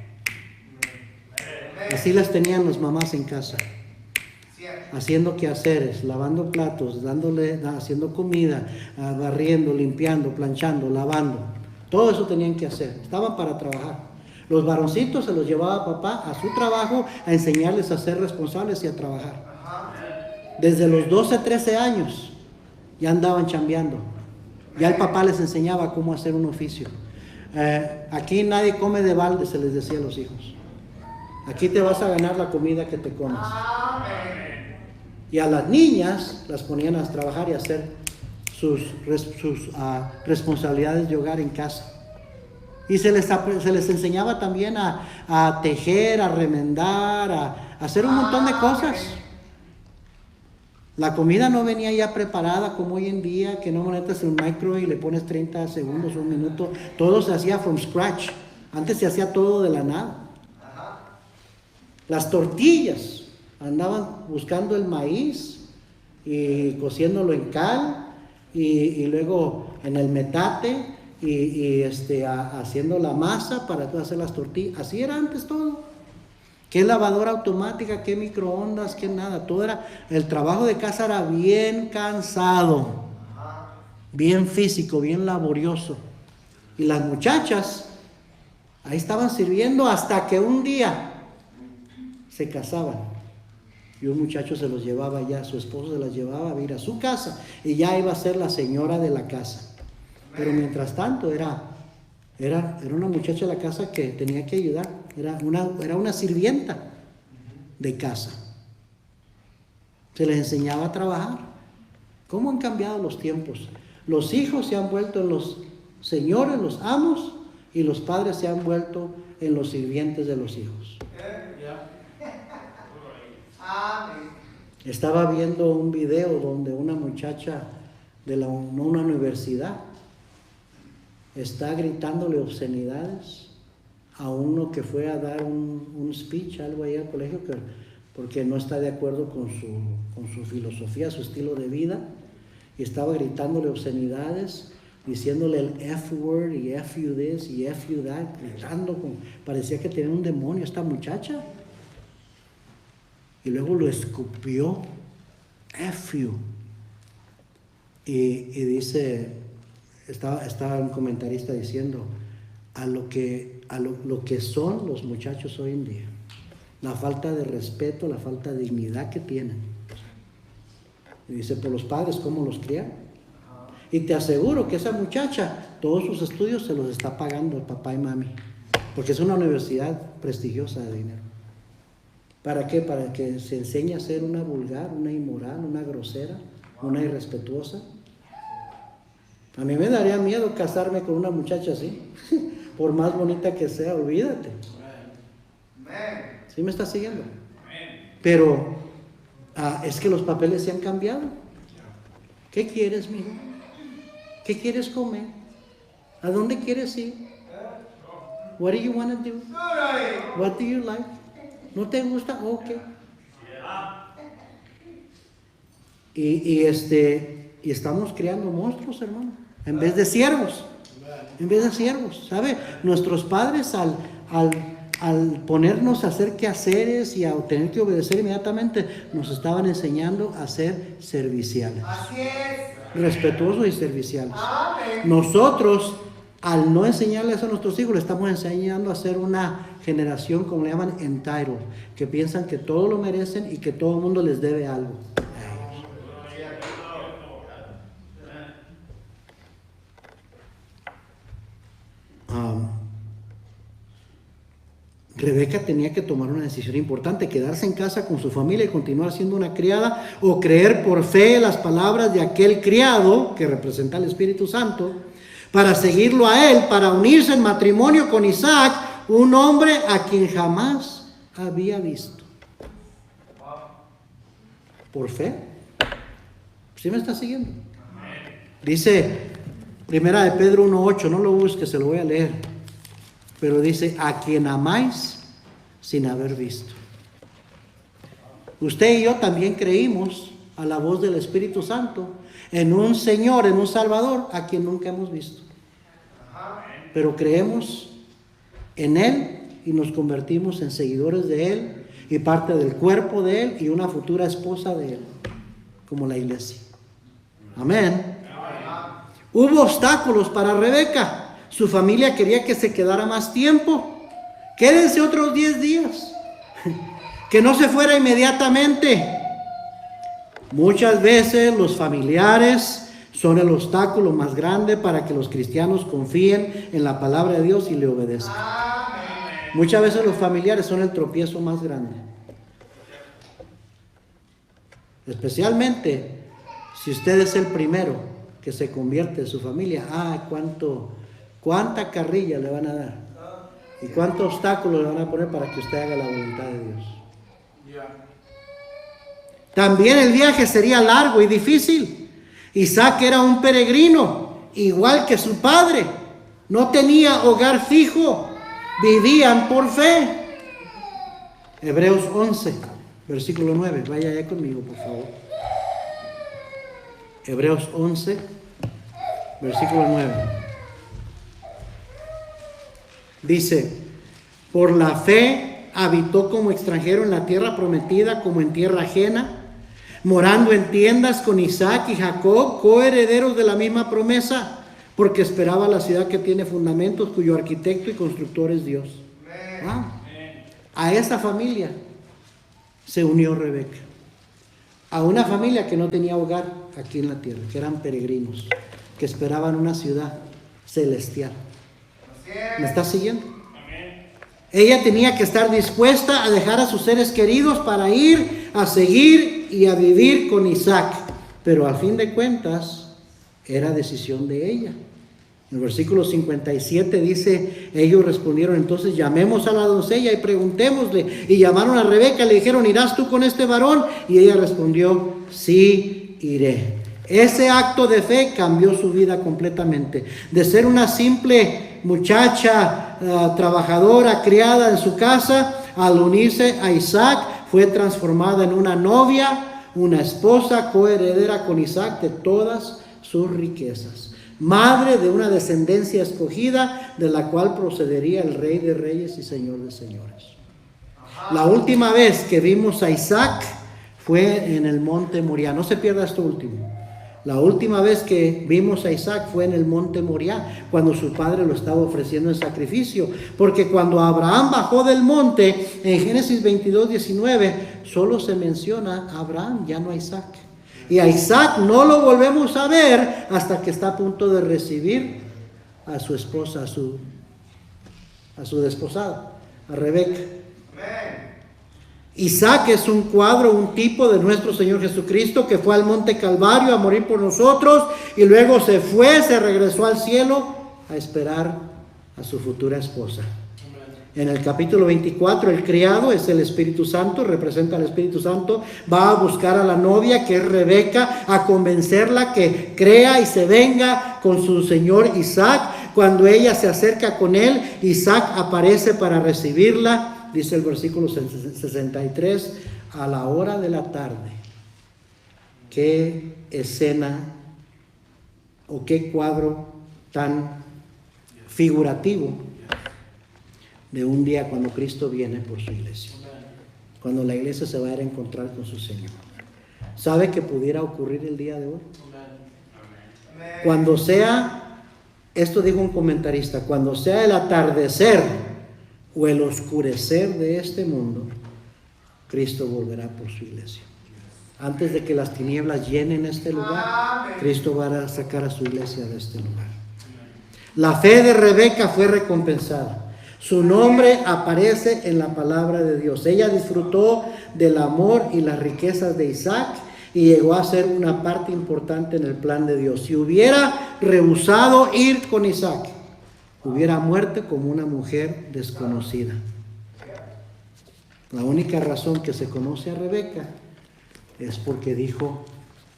Así las tenían las mamás en casa, haciendo quehaceres, lavando platos, haciendo comida, barriendo, limpiando, planchando, lavando. Todo eso tenían que hacer, estaban para trabajar. Los varoncitos se los llevaba papá a su trabajo a enseñarles a ser responsables y a trabajar. Desde los 12, 13 años ya andaban chambeando. Ya el papá les enseñaba cómo hacer un oficio. Aquí nadie come de balde, se les decía a los hijos. Aquí te vas a ganar la comida que te comes. Y a las niñas las ponían a trabajar y a hacer sus responsabilidades de hogar en casa. Y se les enseñaba también a tejer, a remendar, a hacer un montón de cosas. La comida no venía ya preparada como hoy en día, que no metes en un microwave y le pones 30 segundos, un minuto. Todo se hacía from scratch. Antes se hacía todo de la nada. Las tortillas, andaban buscando el maíz y cociéndolo en cal y luego en el metate haciendo la masa para hacer las tortillas. Así era antes todo. ¿Qué lavadora automática? ¿Qué microondas? ¿Qué nada? Todo era, el trabajo de casa era bien cansado, bien físico, bien laborioso. Y las muchachas ahí estaban sirviendo hasta que un día se casaban. Y un muchacho se los llevaba ya, su esposo se las llevaba a ir a su casa y ya iba a ser la señora de la casa. Pero mientras tanto era una muchacha de la casa que tenía que ayudar, era una sirvienta de casa. Se les enseñaba a trabajar. ¿Cómo han cambiado los tiempos? Los hijos se han vuelto en los señores, los amos, y los padres se han vuelto en los sirvientes de los hijos. Estaba viendo un video donde una muchacha de una universidad está gritándole obscenidades a uno que fue a dar un speech, algo ahí al colegio, porque no está de acuerdo con su filosofía, su estilo de vida, y estaba gritándole obscenidades, diciéndole el F word y F you this y F you that, gritando, parecía que tenía un demonio esta muchacha. Y luego lo escupió, F you. Y dice, estaba un comentarista diciendo, lo que son los muchachos hoy en día, la falta de respeto, la falta de dignidad que tienen. Y dice, por los padres, ¿cómo los crían? Y te aseguro que esa muchacha, todos sus estudios se los está pagando el papá y mami, porque es una universidad prestigiosa de dinero. ¿Para qué? Para que se enseñe a ser una vulgar, una inmoral, una grosera, una irrespetuosa. A mí me daría miedo casarme con una muchacha así, por más bonita que sea, olvídate. ¿Sí me estás siguiendo? Pero es que los papeles se han cambiado. ¿Qué quieres, mijo? ¿Qué quieres comer? ¿A dónde quieres ir? What do you want to do? What do you like? ¿No te gusta? Ok. Y estamos creando monstruos, hermano, en vez de siervos. En vez de siervos, ¿sabe? Nuestros padres al ponernos a hacer quehaceres y a tener que obedecer inmediatamente, nos estaban enseñando a ser serviciales. Así es. Respetuosos y serviciales. Nosotros, al no enseñarles a nuestros hijos, le estamos enseñando a ser una generación, como le llaman, entitled, que piensan que todo lo merecen y que todo el mundo les debe algo. Rebeca tenía que tomar una decisión importante, quedarse en casa con su familia y continuar siendo una criada, o creer por fe las palabras de aquel criado que representa al Espíritu Santo, para seguirlo a él, para unirse en matrimonio con Isaac, un hombre a quien jamás había visto. Por fe. ¿Sí me está siguiendo? Dice Primera de Pedro 1:8, no lo busques, se lo voy a leer. Pero dice, a quien amáis sin haber visto. Usted y yo también creímos a la voz del Espíritu Santo en un Señor, en un Salvador, a quien nunca hemos visto. Pero creemos en Él y nos convertimos en seguidores de Él y parte del cuerpo de Él y una futura esposa de Él, como la iglesia. Amén. Hubo obstáculos para Rebeca. Su familia quería que se quedara más tiempo. Quédense otros 10 días. Que no se fuera inmediatamente. Muchas veces los familiares son el obstáculo más grande para que los cristianos confíen en la palabra de Dios y le obedezcan. Muchas veces los familiares son el tropiezo más grande. Especialmente si usted es el primero que se convierte en su familia. ¿Cuánta carrilla le van a dar? ¿Y cuántos obstáculos le van a poner para que usted haga la voluntad de Dios? También el viaje sería largo y difícil. Isaac era un peregrino, igual que su padre. No tenía hogar fijo. Vivían por fe. Hebreos 11, versículo 9. Vaya allá conmigo, por favor. Hebreos 11, versículo 9. Dice, por la fe habitó como extranjero en la tierra prometida, como en tierra ajena, morando en tiendas con Isaac y Jacob, coherederos de la misma promesa, porque esperaba la ciudad que tiene fundamentos, cuyo arquitecto y constructor es Dios. A esa familia se unió Rebeca, a una familia que no tenía hogar aquí en la tierra, que eran peregrinos, que esperaban una ciudad celestial. ¿Me estás siguiendo? Ella tenía que estar dispuesta a dejar a sus seres queridos para ir a seguir y a vivir con Isaac, pero al fin de cuentas era decisión de ella. En el versículo 57 dice, ellos respondieron, entonces llamemos a la doncella y preguntémosle. Y llamaron a Rebeca y le dijeron, ¿irás tú con este varón? Y ella respondió, sí, iré. Ese acto de fe cambió su vida completamente. De ser una simple muchacha trabajadora, criada en su casa, al unirse a Isaac, fue transformada en una novia, una esposa coheredera con Isaac de todas sus riquezas. Madre de una descendencia escogida, de la cual procedería el Rey de Reyes y Señor de Señores. La última vez que vimos a Isaac fue en el monte Moriah. No se pierda esto último. La última vez que vimos a Isaac fue en el monte Moriah, cuando su padre lo estaba ofreciendo en sacrificio. Porque cuando Abraham bajó del monte, en Génesis 22:19, solo se menciona a Abraham, ya no a Isaac. Y a Isaac no lo volvemos a ver hasta que está a punto de recibir a su esposa, a su desposada, a Rebeca. Isaac es un cuadro, un tipo de nuestro Señor Jesucristo, que fue al monte Calvario a morir por nosotros y luego se regresó al cielo a esperar a su futura esposa. En el capítulo 24, el criado es el Espíritu Santo, representa al Espíritu Santo, va a buscar a la novia, que es Rebeca, a convencerla que crea y se venga con su señor Isaac. Cuando ella se acerca con él, Isaac aparece para recibirla, dice el versículo 63, a la hora de la tarde. Qué escena o qué cuadro tan figurativo de un día cuando Cristo viene por su iglesia, cuando la iglesia se va a ir a encontrar con su Señor. ¿Sabe que pudiera ocurrir el día de hoy? Cuando sea, esto dijo un comentarista, cuando sea el atardecer o el oscurecer de este mundo, Cristo volverá por su iglesia. Antes de que las tinieblas llenen este lugar, Cristo va a sacar a su iglesia de este lugar. La fe de Rebeca fue recompensada. Su nombre aparece en la palabra de Dios. Ella disfrutó del amor y las riquezas de Isaac y llegó a ser una parte importante en el plan de Dios. Si hubiera rehusado ir con Isaac, hubiera muerto como una mujer desconocida. La única razón que se conoce a Rebeca es porque dijo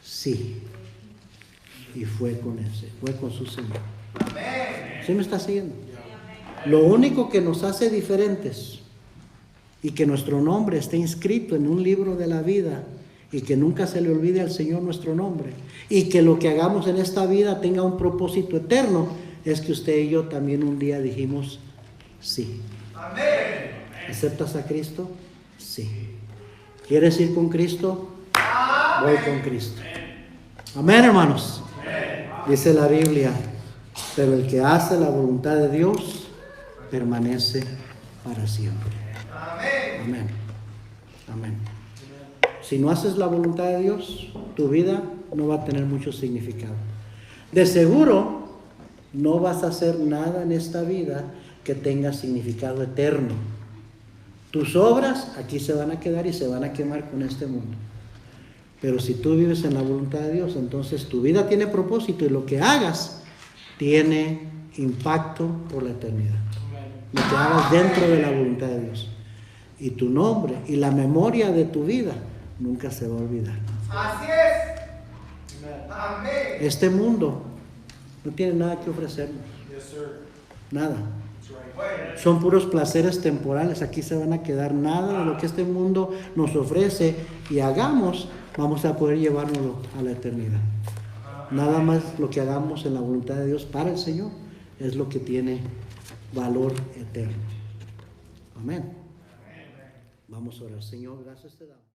sí y fue con su Señor. ¿Sí me está siguiendo? Lo único que nos hace diferentes y que nuestro nombre esté inscrito en un libro de la vida y que nunca se le olvide al Señor nuestro nombre y que lo que hagamos en esta vida tenga un propósito eterno, es que usted y yo también un día dijimos sí. Amén. ¿Aceptas a Cristo? Sí. ¿Quieres ir con Cristo? Voy con Cristo. Amén, hermanos. Dice la Biblia, pero el que hace la voluntad de Dios permanece para siempre. Amén. Amén. Si no haces la voluntad de Dios, tu vida no va a tener mucho significado. De seguro, no vas a hacer nada en esta vida que tenga significado eterno. Tus obras aquí se van a quedar y se van a quemar con este mundo. Pero si tú vives en la voluntad de Dios, entonces tu vida tiene propósito y lo que hagas tiene impacto por la eternidad. Lo que hagas dentro de la voluntad de Dios. Y tu nombre y la memoria de tu vida nunca se va a olvidar. Así es. Amén. Este mundo no tiene nada que ofrecernos. Nada. Son puros placeres temporales. Aquí se van a quedar. Nada de lo que este mundo nos ofrece y hagamos, vamos a poder llevárnoslo a la eternidad. Nada más lo que hagamos en la voluntad de Dios para el Señor es lo que tiene valor eterno. Amén. Vamos a orar. Señor, gracias te damos.